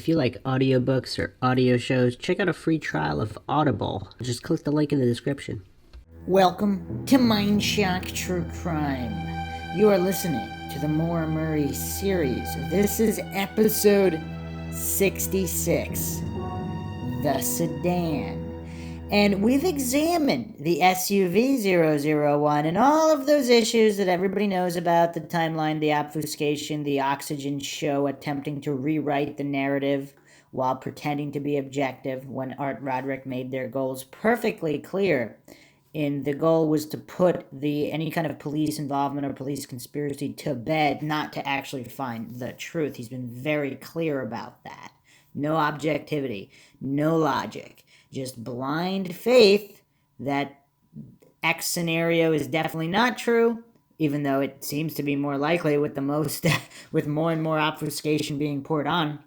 If you like audiobooks or audio shows, check out a free trial of Audible. Just click the link in the description. Welcome to Mindshock True Crime. You are listening to the Maura Murray series. This is episode 66, The Sedan. And we've examined the SUV 001 and all of those issues that everybody knows about, the timeline, the obfuscation, the oxygen show attempting to rewrite the narrative while pretending to be objective when Art Roderick made their goals perfectly clear. And the goal was to put any kind of police involvement or police conspiracy to bed, not to actually find the truth. He's been very clear about that. No objectivity, no logic, just blind faith that X scenario is definitely not true, even though it seems to be more likely with with more and more obfuscation being poured on.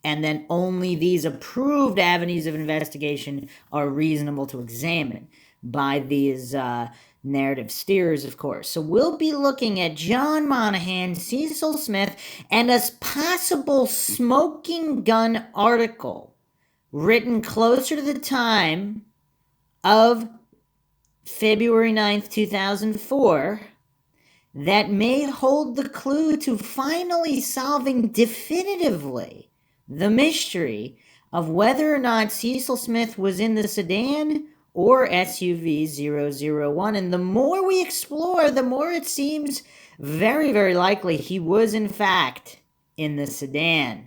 And then only these approved avenues of investigation are reasonable to examine by these narrative steers, of course. So we'll be looking at John Monahan, Cecil Smith, and a possible smoking gun article written closer to the time of February 9th, 2004, that may hold the clue to finally solving definitively the mystery of whether or not Cecil Smith was in the sedan or SUV 001. And the more we explore, the more it seems very, very likely he was in fact in the sedan.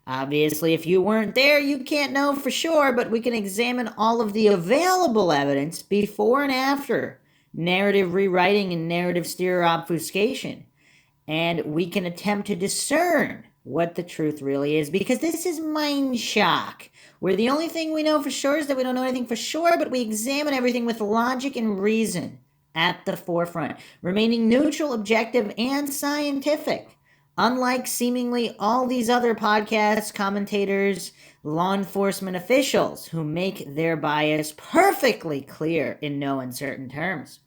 Obviously, if you weren't there, you can't know for sure, but we can examine all of the available evidence before and after narrative rewriting and narrative steer obfuscation. And we can attempt to discern what the truth really is, because this is Mindshock, where the only thing we know for sure is that we don't know anything for sure, but we examine everything with logic and reason at the forefront, remaining neutral, objective, and scientific. Unlike seemingly all these other podcasts, commentators, law enforcement officials who make their bias perfectly clear in no uncertain terms.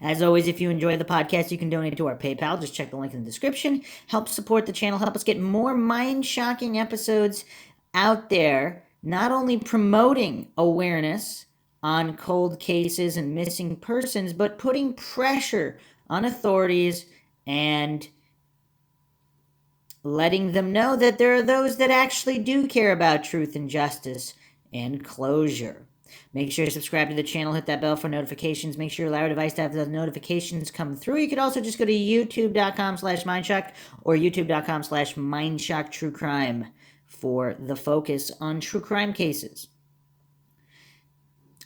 As always, if you enjoy the podcast, you can donate to our PayPal. Just check the link in the description. Help support the channel. Help us get more mind-shocking episodes out there, not only promoting awareness on cold cases and missing persons, but putting pressure on authorities and letting them know that there are those that actually do care about truth and justice and closure. Make sure to subscribe to the channel, hit that bell for notifications. Make sure you allow your device to have those notifications come through. You could also just go to youtube.com/Mindshock or youtube.com/Mindshock True Crime for the focus on true crime cases.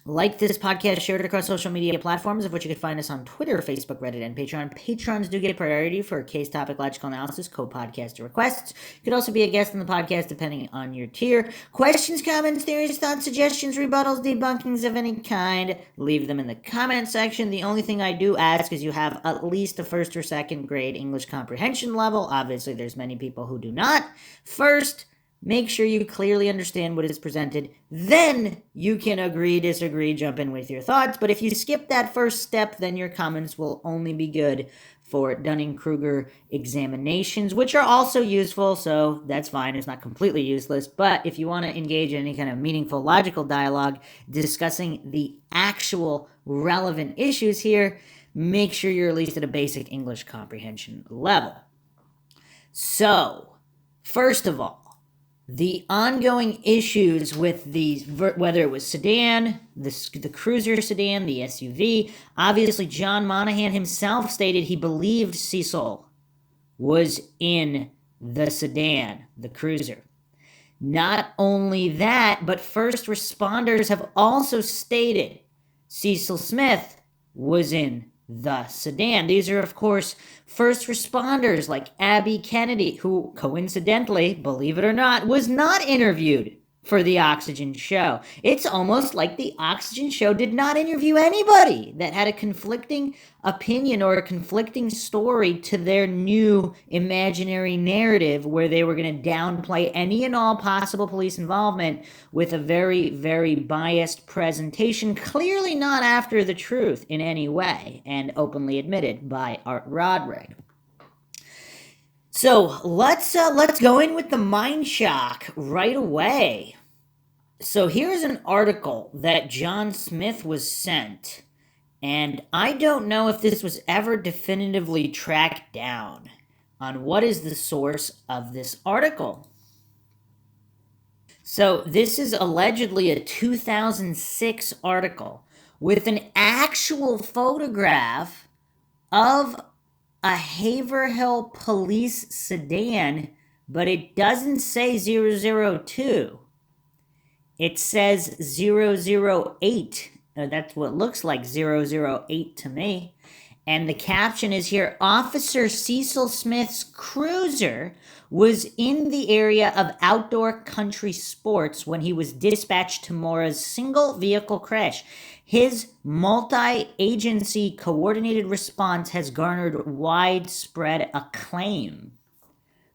Like this podcast, share it across social media platforms, of which you can find us on Twitter, Facebook, Reddit, and Patreon. Patrons do get priority for case topic logical analysis, co-podcaster requests. You could also be a guest on the podcast depending on your tier. Questions, comments, theories, thoughts, suggestions, rebuttals, debunkings of any kind, leave them in the comment section. The only thing I do ask is you have at least a first or second grade English comprehension level. Obviously, there's many people who do not. First, make sure you clearly understand what is presented. Then you can agree, disagree, jump in with your thoughts. But if you skip that first step, then your comments will only be good for Dunning-Kruger examinations, which are also useful, so that's fine. It's not completely useless. But if you want to engage in any kind of meaningful, logical dialogue discussing the actual relevant issues here, make sure you're at least at a basic English comprehension level. So, first of all, the ongoing issues with whether it was sedan, the cruiser sedan, the SUV, obviously John Monahan himself stated he believed Cecil was in the sedan, the cruiser. Not only that, but first responders have also stated Cecil Smith was in the sedan. These are, of course, first responders like Abby Kennedy, who coincidentally, believe it or not, was not interviewed for the Oxygen show. It's almost like the Oxygen show did not interview anybody that had a conflicting opinion or a conflicting story to their new imaginary narrative, where they were going to downplay any and all possible police involvement with a very, very biased presentation, clearly not after the truth in any way, and openly admitted by Art Roderick. So let's go in with the Mindshock right away. So here's an article that John Smith was sent, and I don't know if this was ever definitively tracked down on what is the source of this article. So this is allegedly a 2006 article with an actual photograph of a Haverhill police sedan, but it doesn't say 002. It says 008. That's what looks like 008 to me. And the caption is here: Officer Cecil Smith's cruiser was in the area of outdoor country sports when he was dispatched to MAURA's single vehicle crash. His multi-agency coordinated response has garnered widespread acclaim.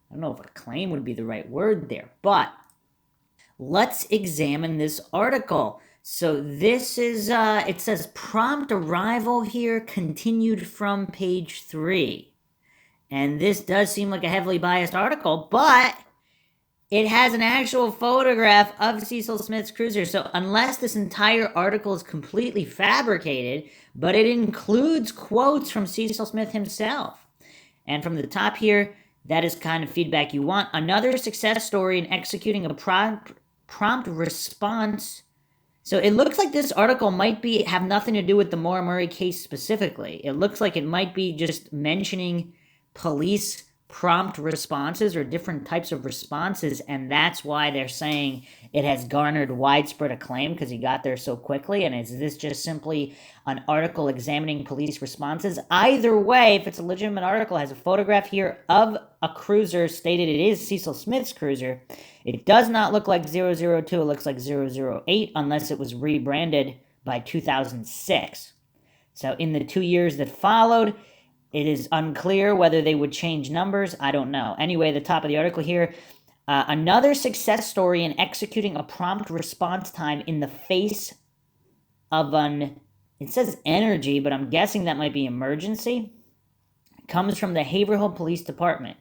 I don't know if acclaim would be the right word there, but let's examine this article. So this is, it says prompt arrival here, continued from page 3. And this does seem like a heavily biased article, but it has an actual photograph of Cecil Smith's cruiser. So unless this entire article is completely fabricated, but it includes quotes from Cecil Smith himself. And from the top here, that is kind of feedback you want. Another success story in executing a prompt response. So it looks like this article might have nothing to do with the MAURA Murray case specifically. It looks like it might be just mentioning police prompt responses or different types of responses, and that's why they're saying it has garnered widespread acclaim because he got there so quickly. And is this just simply an article examining police responses? Either way, if it's a legitimate article, it has a photograph here of a cruiser, stated it is Cecil Smith's cruiser. It does not look like 002, it looks like 008, unless it was rebranded by 2006. So in the 2 years that followed, it is unclear whether they would change numbers. I don't know. Anyway, the top of the article here, another success story in executing a prompt response time in the face of it says energy, but I'm guessing that might be emergency, comes from the Haverhill Police Department.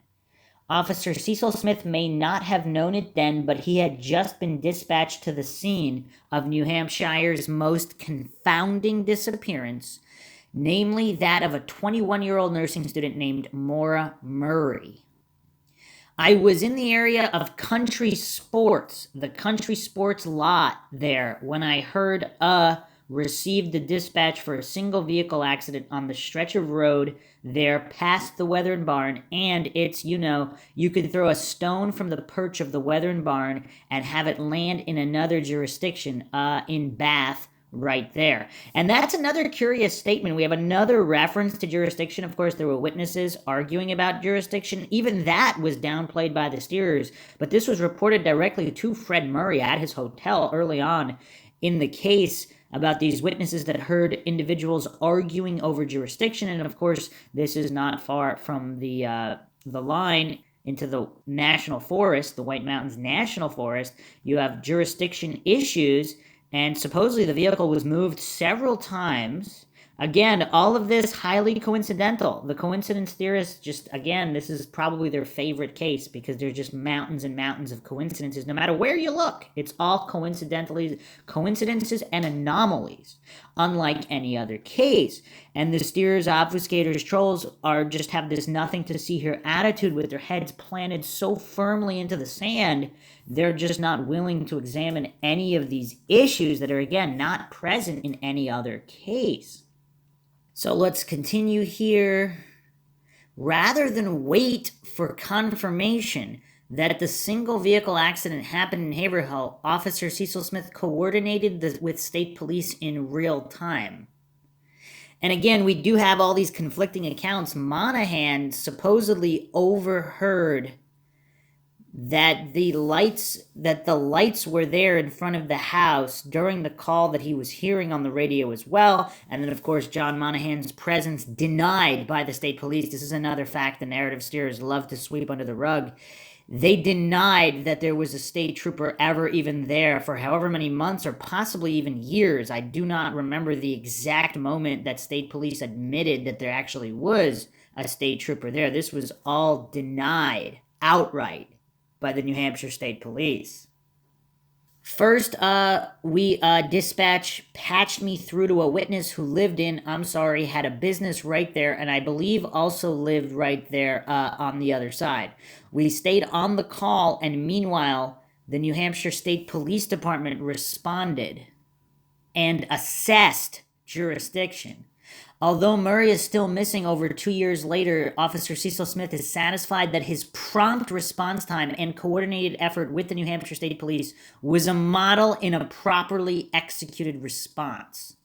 Officer Cecil Smith may not have known it then, but he had just been dispatched to the scene of New Hampshire's most confounding disappearance, namely that of a 21-year-old nursing student named MAURA Murray. I was in the area of country sports, the country sports lot there, when I heard received the dispatch for a single vehicle accident on the stretch of road there past the Weathern Barn, and it's, you could throw a stone from the perch of the Weathern Barn and have it land in another jurisdiction, in Bath, right there. And that's another curious statement. We have another reference to jurisdiction. Of course, there were witnesses arguing about jurisdiction. Even that was downplayed by the steerers, but this was reported directly to Fred Murray at his hotel early on in the case about these witnesses that heard individuals arguing over jurisdiction. And of course, this is not far from the line into the national forest, the White Mountains National Forest. You have jurisdiction issues, and supposedly the vehicle was moved several times. Again, all of this highly coincidental. The coincidence theorists just, again, this is probably their favorite case because there's just mountains and mountains of coincidences. No matter where you look, it's all coincidences and anomalies, unlike any other case. And the steerers, obfuscators, trolls just have this nothing to see here attitude with their heads planted so firmly into the sand. They're just not willing to examine any of these issues that are, again, not present in any other case. So let's continue here. Rather than wait for confirmation that the single vehicle accident happened in Haverhill, Officer Cecil Smith coordinated with state police in real time. And again, we do have all these conflicting accounts. Monahan supposedly overheard that the lights were there in front of the house during the call that he was hearing on the radio as well. And then, of course, John Monahan's presence denied by the state police. This is another fact the narrative steerers love to sweep under the rug. They denied that there was a state trooper ever even there for however many months or possibly even years. I do not remember the exact moment that state police admitted that there actually was a state trooper there. This was all denied outright by the New Hampshire State Police. First, dispatch patched me through to a witness who had a business right there, and I believe also lived right there on the other side. We stayed on the call, and meanwhile, the New Hampshire State Police Department responded and assessed jurisdiction. Although Murray is still missing over 2 years later, Officer Cecil Smith is satisfied that his prompt response time and coordinated effort with the New Hampshire State Police was a model in a properly executed response.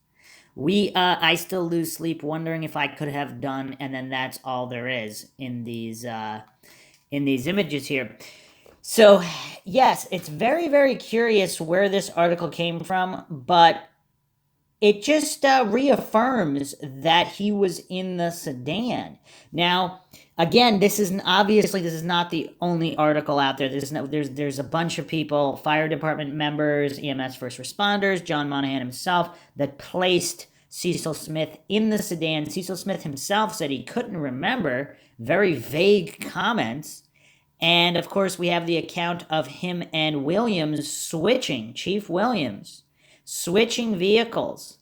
I still lose sleep wondering if I could have done, and then that's all there is in these images here. So, yes, it's very, very curious where this article came from, but it just reaffirms that he was in the sedan. Now, again, this is not the only article out there. There's a bunch of people, fire department members, EMS first responders, John Monahan himself, that placed Cecil Smith in the sedan. Cecil Smith himself said he couldn't remember, very vague comments. And, of course, we have the account of him and Williams Chief Williams, switching vehicles.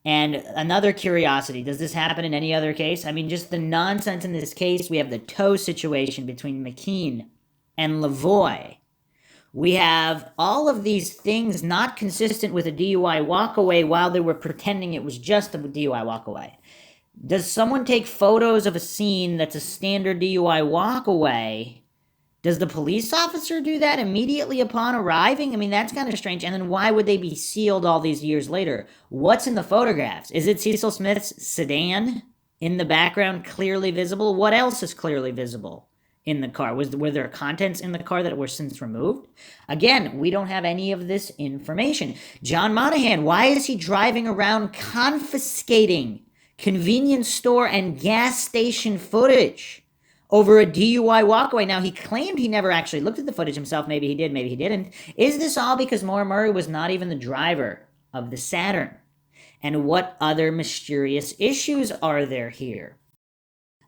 And another curiosity, does this happen in any other case? I mean, just the nonsense in this case. We have the tow situation between McKean and Lavoie. We have all of these things not consistent with a DUI walkaway while they were pretending it was just a DUI walkaway. Does someone take photos of a scene that's a standard DUI walkaway? Does the police officer do that immediately upon arriving? I mean, that's kind of strange. And then why would they be sealed all these years later? What's in the photographs? Is it Cecil Smith's sedan in the background clearly visible? What else is clearly visible in the car? Were there contents in the car that were since removed? Again, we don't have any of this information. John Monahan, why is he driving around confiscating convenience store and gas station footage over a DUI walkaway? Now, he claimed he never actually looked at the footage himself. Maybe he did, maybe he didn't. Is this all because Maura Murray was not even the driver of the Saturn? And what other mysterious issues are there here?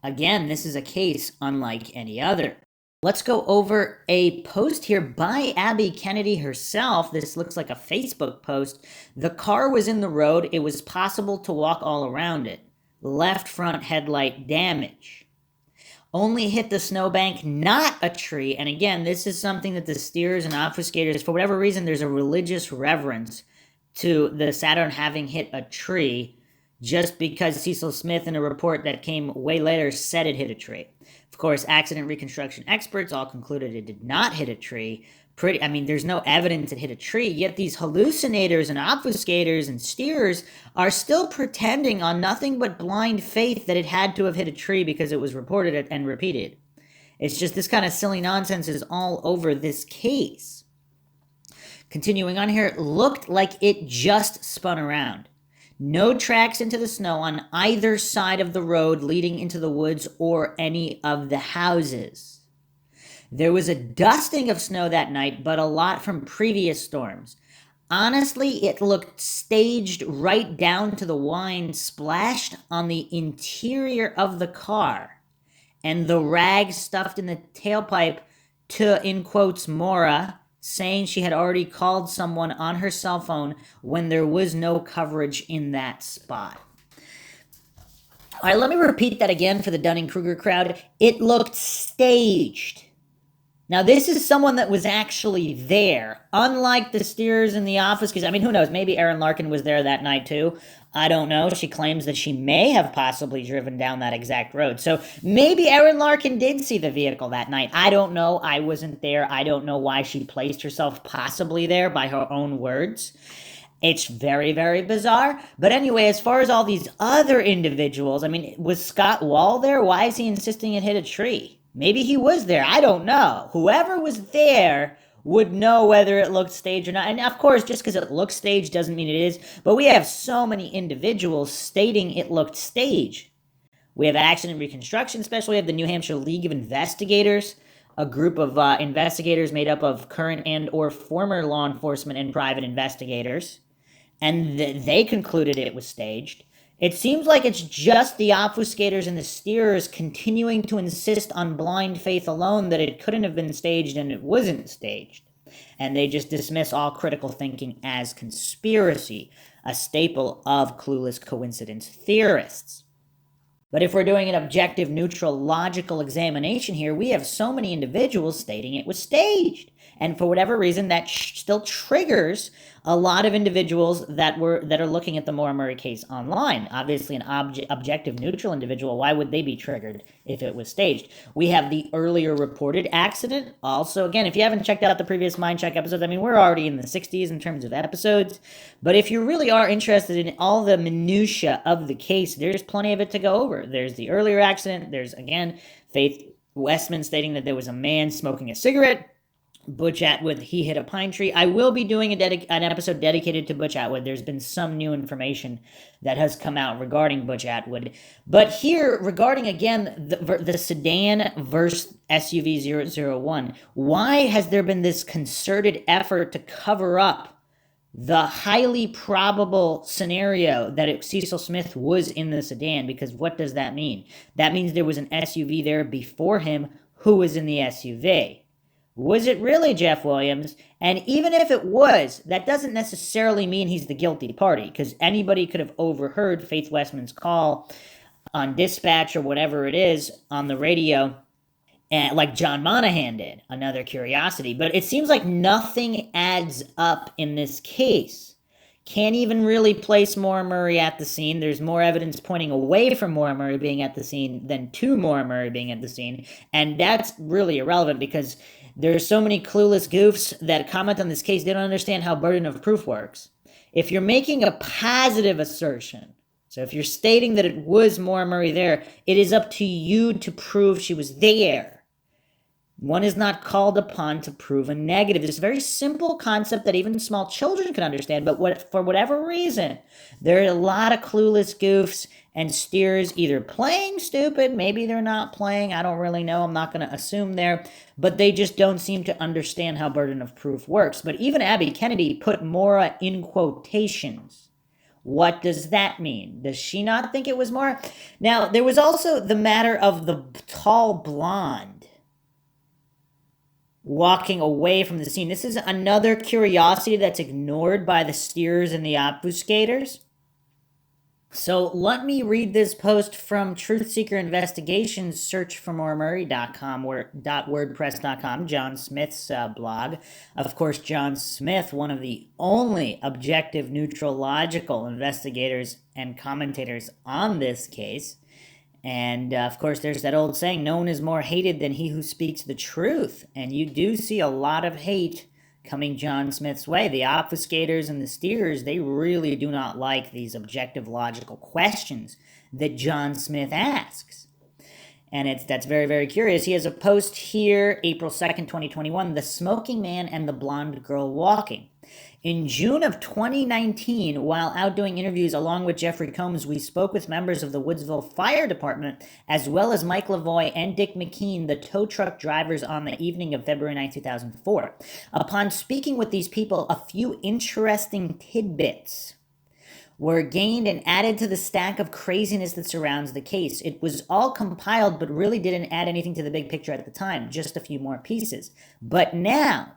Again, this is a case unlike any other. Let's go over a post here by Abby Kennedy herself. This looks like a Facebook post. The car was in the road. It was possible to walk all around it. Left front headlight damage. Only hit the snowbank, not a tree. And again, this is something that the steers and obfuscators, for whatever reason, there's a religious reverence to the Saturn having hit a tree just because Cecil Smith, in a report that came way later, said it hit a tree. Of course, accident reconstruction experts all concluded it did not hit a tree. There's no evidence it hit a tree, yet these hallucinators and obfuscators and steerers are still pretending on nothing but blind faith that it had to have hit a tree because it was reported and repeated. It's just this kind of silly nonsense is all over this case. Continuing on here, it looked like it just spun around. No tracks into the snow on either side of the road leading into the woods or any of the houses. There was a dusting of snow that night, but a lot from previous storms. Honestly, it looked staged right down to the wine splashed on the interior of the car and the rag stuffed in the tailpipe to, in quotes, Maura, saying she had already called someone on her cell phone when there was no coverage in that spot. All right, let me repeat that again for the Dunning-Kruger crowd. It looked staged. Now, this is someone that was actually there, unlike the steers in the office, because, who knows, maybe Erin Larkin was there that night, too. I don't know. She claims that she may have possibly driven down that exact road. So maybe Erin Larkin did see the vehicle that night. I don't know. I wasn't there. I don't know why she placed herself possibly there by her own words. It's very, very bizarre. But anyway, as far as all these other individuals, was Scott Wall there? Why is he insisting it hit a tree? Maybe he was there. I don't know. Whoever was there would know whether it looked staged or not. And of course, just because it looks staged doesn't mean it is. But we have so many individuals stating it looked staged. We have accident reconstruction special. We have the New Hampshire League of Investigators, a group of investigators made up of current and or former law enforcement and private investigators. And they concluded it was staged. It seems like it's just the obfuscators and the steerers continuing to insist on blind faith alone that it couldn't have been staged and it wasn't staged. And they just dismiss all critical thinking as conspiracy, a staple of clueless coincidence theorists. But if we're doing an objective, neutral, logical examination here, we have so many individuals stating it was staged. And for whatever reason, that still triggers a lot of individuals that are looking at the Maura Murray case online. Obviously, an objective, neutral individual, why would they be triggered if it was staged? We have the earlier reported accident. Also, again, if you haven't checked out the previous Mindshock episodes, I mean, we're already in the 60s in terms of episodes. But if you really are interested in all the minutiae of the case, there's plenty of it to go over. There's the earlier accident. There's, again, Faith Westman stating that there was a man smoking a cigarette. Butch Atwood, he hit a pine tree. I will be doing an episode dedicated to Butch Atwood. There's been some new information that has come out regarding Butch Atwood. But here, regarding, again, the sedan versus SUV 001, why has there been this concerted effort to cover up the highly probable scenario that Cecil Smith was in the sedan? Because what does that mean? That means there was an SUV there before him who was in the SUV. Was it really Jeff Williams? And even if it was, that doesn't necessarily mean he's the guilty party, because anybody could have overheard Faith Westman's call on dispatch or whatever it is on the radio, and like John Monahan did. Another curiosity. But it seems like nothing adds up in this case. Can't even really place Maura Murray at the scene. There's more evidence pointing away from Maura Murray being at the scene than to Maura Murray being at the scene. And that's really irrelevant because there's so many clueless goofs that comment on this case. They don't understand how burden of proof works. If you're making a positive assertion, so if you're stating that it was Maura Murray there, it is up to you to prove she was there. One is not called upon to prove a negative. It's a very simple concept that even small children can understand, but for whatever reason, there are a lot of clueless goofs and steers either playing stupid, maybe they're not playing, I don't really know, I'm not going to assume there, but they just don't seem to understand how burden of proof works. But even Abby Kennedy put Maura in quotations. What does that mean? Does she not think it was Maura? Now, there was also the matter of the tall blonde walking away from the scene. This is another curiosity that's ignored by the steerers and the obfuscators. So let me read this post from Truth Seeker Investigations, searchformoremurray.com, .wordpress.com, John Smith's blog. Of course, John Smith, one of the only objective, neutral, logical investigators and commentators on this case. And, of course, there's that old saying, no one is more hated than he who speaks the truth. And you do see a lot of hate coming John Smith's way. The obfuscators and the steerers, they really do not like these objective, logical questions that John Smith asks. And that's very, very curious. He has a post here, April 2nd, 2021, The Smoking Man and the Blonde Girl Walking. In June of 2019, while out doing interviews along with Jeffrey Combs, we spoke with members of the Woodsville Fire Department, as well as Mike Lavoie and Dick McKean, the tow truck drivers, on the evening of February 9, 2004. Upon speaking with these people, a few interesting tidbits were gained and added to the stack of craziness that surrounds the case. It was all compiled, but really didn't add anything to the big picture at the time, just a few more pieces. But now,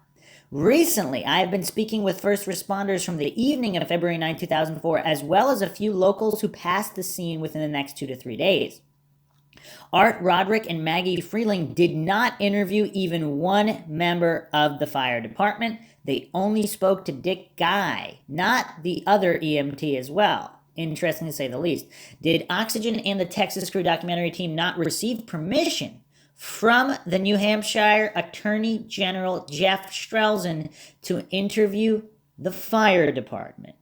recently, I have been speaking with first responders from the evening of February 9, 2004, as well as a few locals who passed the scene within the next 2 to 3 days. Art Roderick and Maggie Freeling did not interview even one member of the fire department. They only spoke to Dick Guy, not the other EMT as well. Interesting to say the least. Did Oxygen and the Texas Crew documentary team not receive permission from the New Hampshire Attorney General Jeff Strelzin to interview the fire department?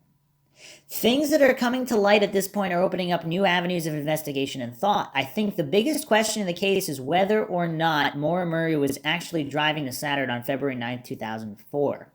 Things that are coming to light at this point are opening up new avenues of investigation and thought. I think the biggest question in the case is whether or not Maura Murray was actually driving the Saturn on February 9, 2004.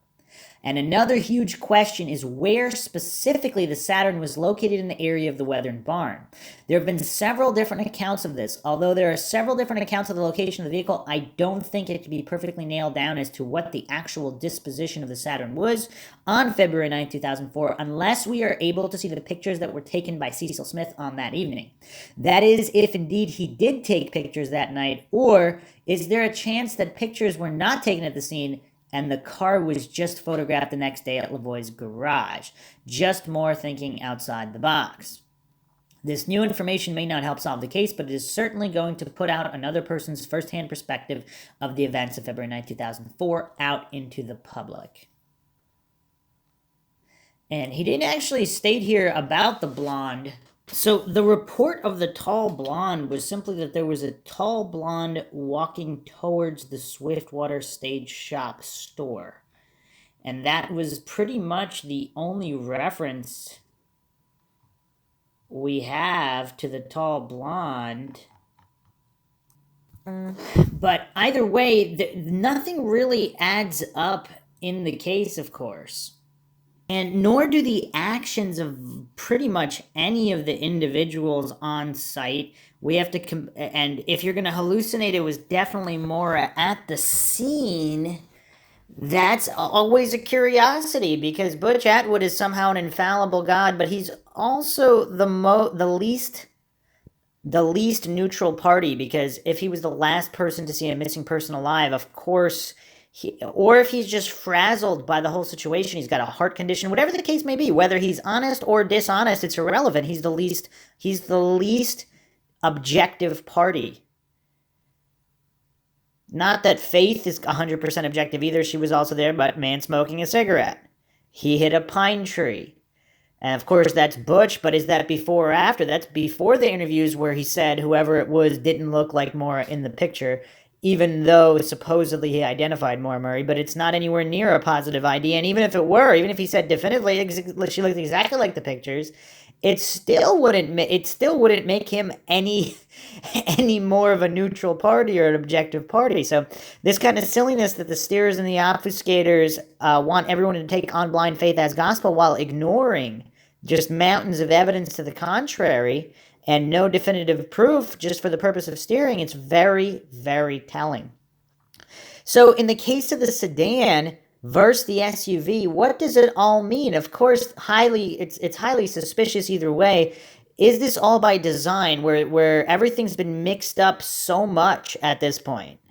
And another huge question is where specifically the Saturn was located in the area of the Weathern barn. There have been several different accounts of this. Although there are several different accounts of the location of the vehicle, I don't think it can be perfectly nailed down as to what the actual disposition of the Saturn was on February 9, 2004, unless we are able to see the pictures that were taken by Cecil Smith on that evening. That is, if indeed he did take pictures that night, or is there a chance that pictures were not taken at the scene and the car was just photographed the next day at Lavoie's garage? Just more thinking outside the box. This new information may not help solve the case, but it is certainly going to put out another person's first-hand perspective of the events of February 9, 2004 out into the public. And he didn't actually state here about the blonde. So the report of the tall blonde was simply that there was a tall blonde walking towards the Swiftwater Stage Shop store. And that was pretty much the only reference we have to the tall blonde. But either way, nothing really adds up in the case, of course. And nor do the actions of pretty much any of the individuals on site. We have to, and if you're going to hallucinate, it was definitely MAURA at the scene. That's always a curiosity, because Butch Atwood is somehow an infallible god, but he's also the least neutral party, because if he was the last person to see a missing person alive, of course, or if he's just frazzled by the whole situation, he's got a heart condition, whatever the case may be, whether he's honest or dishonest, it's irrelevant. He's the least objective party. Not that Faith is 100% objective either. She was also there, but man smoking a cigarette. He hit a pine tree. And of course, that's Butch, but is that before or after? That's before the interviews where he said whoever it was didn't look like MAURA in the picture, even though supposedly he identified MAURA Murray, but it's not anywhere near a positive ID. And even if it were, even if he said definitively she looked exactly like the pictures, it still wouldn't make him any more of a neutral party or an objective party. So this kind of silliness that the steerers and the obfuscators want everyone to take on blind faith as gospel while ignoring just mountains of evidence to the contrary and no definitive proof just for the purpose of steering, it's very, very telling. So in the case of the sedan versus the SUV, what does it all mean? Of course, it's highly suspicious either way. Is this all by design, where everything's been mixed up so much at this point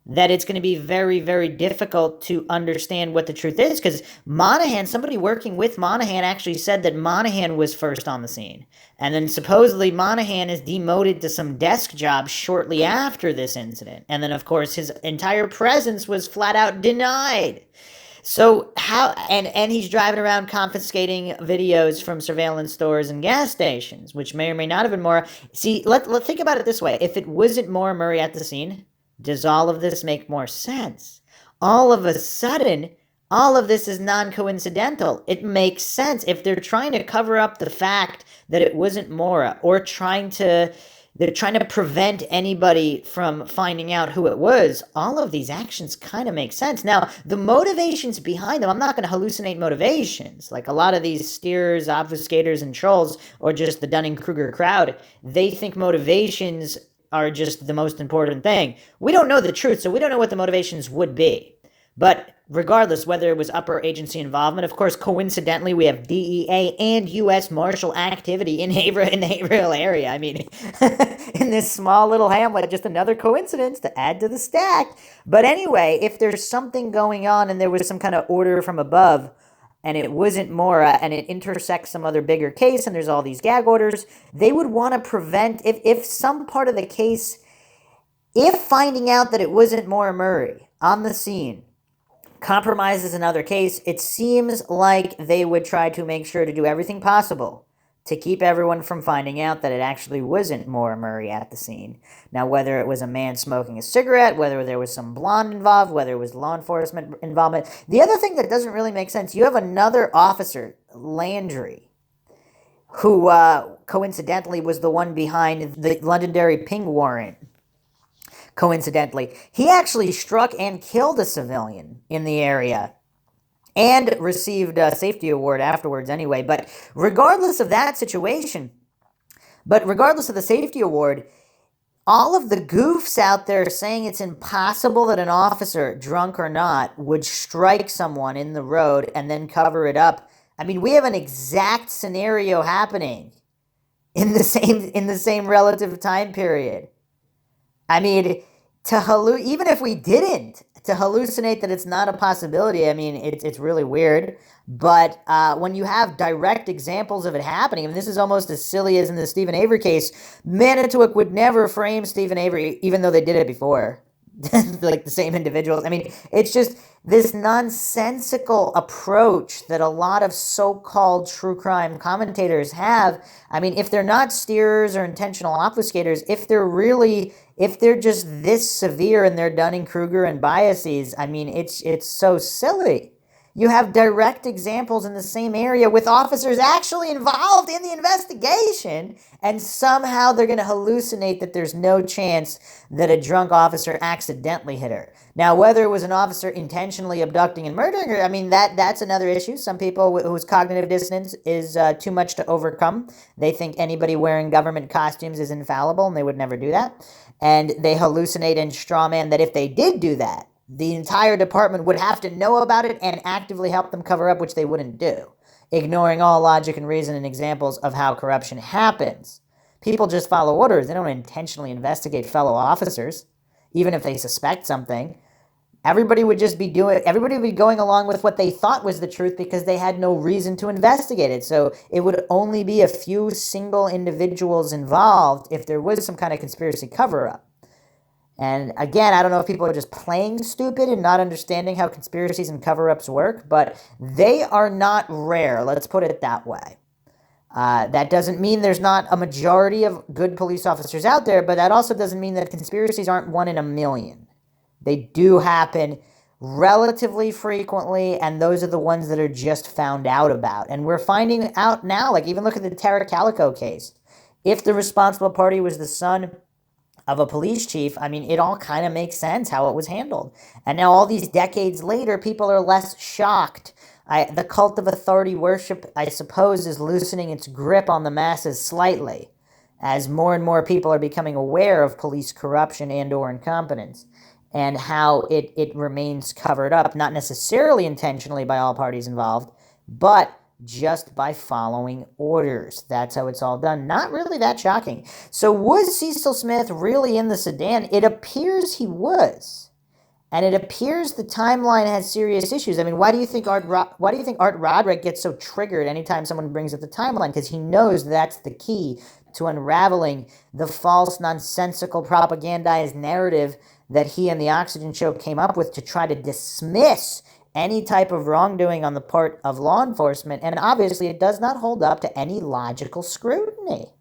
that it's going to be very, very difficult to understand what the truth is? Because Monahan, somebody working with Monahan, actually said that Monahan was first on the scene. And then supposedly Monahan is demoted to some desk job shortly after this incident. And then, of course, his entire presence was flat out denied. So how, and he's driving around confiscating videos from surveillance stores and gas stations, which may or may not have been MAURA. See, let's think about it this way. If it wasn't MAURA Murray at the scene, does all of this make more sense? All of a sudden, all of this is non-coincidental. It makes sense. If they're trying to cover up the fact that it wasn't MAURA, or they're trying to prevent anybody from finding out who it was, all of these actions kind of make sense. Now, the motivations behind them, I'm not going to hallucinate motivations. Like a lot of these steerers, obfuscators, and trolls, or just the Dunning-Kruger crowd, they think motivations are just the most important thing. We don't know the truth, so we don't know what the motivations would be. But regardless, whether it was upper agency involvement, of course, coincidentally, we have DEA and U.S. Marshal activity in the Haverhill area. I mean, in this small little hamlet, just another coincidence to add to the stack. But anyway, if there's something going on and there was some kind of order from above, and it wasn't MAURA, and it intersects some other bigger case, and there's all these gag orders, they would want to prevent, if some part of the case, if finding out that it wasn't MAURA Murray on the scene compromises another case, it seems like they would try to make sure to do everything possible to keep everyone from finding out that it actually wasn't MAURA Murray at the scene. Now, whether it was a man smoking a cigarette, whether there was some blonde involved, whether it was law enforcement involvement. The other thing that doesn't really make sense, you have another officer, Landry, who coincidentally was the one behind the Londonderry ping warrant. Coincidentally, he actually struck and killed a civilian in the area and received a safety award afterwards anyway. But regardless of that situation, regardless of the safety award, all of the goofs out there saying it's impossible that an officer, drunk or not, would strike someone in the road and then cover it up. I mean, we have an exact scenario happening in the same relative time period. I mean, even if we didn't, to hallucinate that it's not a possibility, I mean, it's really weird. But when you have direct examples of it happening, I mean, this is almost as silly as in the Stephen Avery case. Manitowoc would never frame Stephen Avery, even though they did it before. Like the same individuals. I mean, it's just this nonsensical approach that a lot of so-called true crime commentators have. I mean, if they're not steerers or intentional obfuscators, if they're just this severe in their Dunning-Kruger and biases, I mean, it's so silly. You have direct examples in the same area with officers actually involved in the investigation, and somehow they're going to hallucinate that there's no chance that a drunk officer accidentally hit her. Now, whether it was an officer intentionally abducting and murdering her, I mean, that's another issue. Some people whose cognitive dissonance is too much to overcome. They think anybody wearing government costumes is infallible, and they would never do that. And they hallucinate and strawman that if they did do that, the entire department would have to know about it and actively help them cover up, which they wouldn't do, ignoring all logic and reason and examples of how corruption happens. People just follow orders. They don't intentionally investigate fellow officers, even if they suspect something. Everybody would be going along with what they thought was the truth because they had no reason to investigate it. So it would only be a few single individuals involved if there was some kind of conspiracy cover-up. And again, I don't know if people are just playing stupid and not understanding how conspiracies and cover-ups work, but they are not rare. Let's put it that way. That doesn't mean there's not a majority of good police officers out there, but that also doesn't mean that conspiracies aren't one in a million. They do happen relatively frequently, and those are the ones that are just found out about. And we're finding out now, like even look at the Tara Calico case. If the responsible party was the son of a police chief, I mean, it all kind of makes sense how it was handled. And now all these decades later, people are less shocked. The cult of authority worship, I suppose, is loosening its grip on the masses slightly as more and more people are becoming aware of police corruption and or incompetence and how it remains covered up, not necessarily intentionally by all parties involved, but just by following orders. That's how it's all done. Not really that shocking. So was Cecil Smith really in the sedan? It appears he was. And it appears the timeline has serious issues. I mean, why do you think Art Roderick gets so triggered anytime someone brings up the timeline? Because he knows that's the key to unraveling the false, nonsensical, propagandized narrative that he and the Oxygen Show came up with to try to dismiss any type of wrongdoing on the part of law enforcement, and obviously it does not hold up to any logical scrutiny.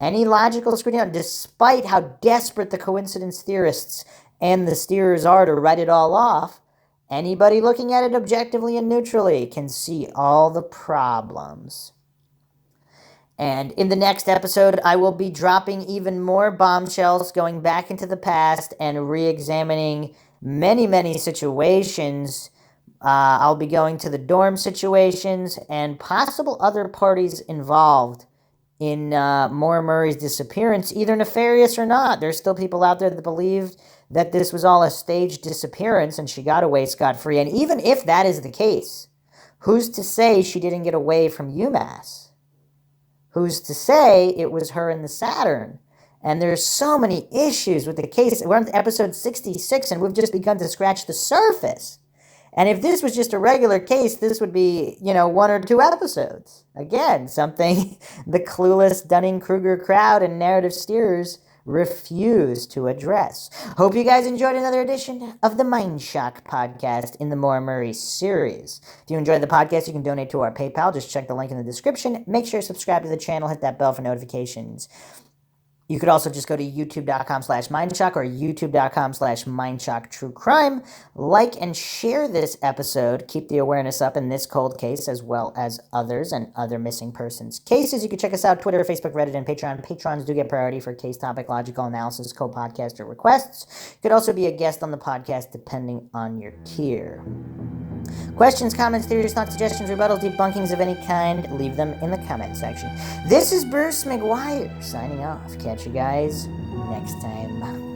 Despite how desperate the coincidence theorists and the steerers are to write it all off, anybody looking at it objectively and neutrally can see all the problems. And in the next episode, I will be dropping even more bombshells, going back into the past and re-examining many, many situations. I'll be going to the dorm situations and possible other parties involved in Maura Murray's disappearance, either nefarious or not. There's still people out there that believe that this was all a staged disappearance and she got away scot-free. And even if that is the case, who's to say she didn't get away from UMass? Who's to say it was her in the Saturn? And there's so many issues with the case. We're on episode 66, and we've just begun to scratch the surface. And if this was just a regular case, this would be, 1 or 2 episodes. Again, something the clueless Dunning-Kruger crowd and narrative steerers refuse to address. Hope you guys enjoyed another edition of the Mindshock podcast in the Maura Murray series. If you enjoyed the podcast, you can donate to our PayPal. Just check the link in the description. Make sure to subscribe to the channel. Hit that bell for notifications. You could also just go to youtube.com/Mindshock or youtube.com/MindshockTrueCrime. Like and share this episode. Keep the awareness up in this cold case as well as others and other missing persons cases. You can check us out Twitter, Facebook, Reddit, and Patreon. Patrons do get priority for case topic, logical analysis, co-podcaster requests. You could also be a guest on the podcast depending on your tier. Questions, comments, theories, thoughts, suggestions, rebuttals, debunkings of any kind, leave them in the comment section. This is Bruce McGuire signing off. Catch you guys next time.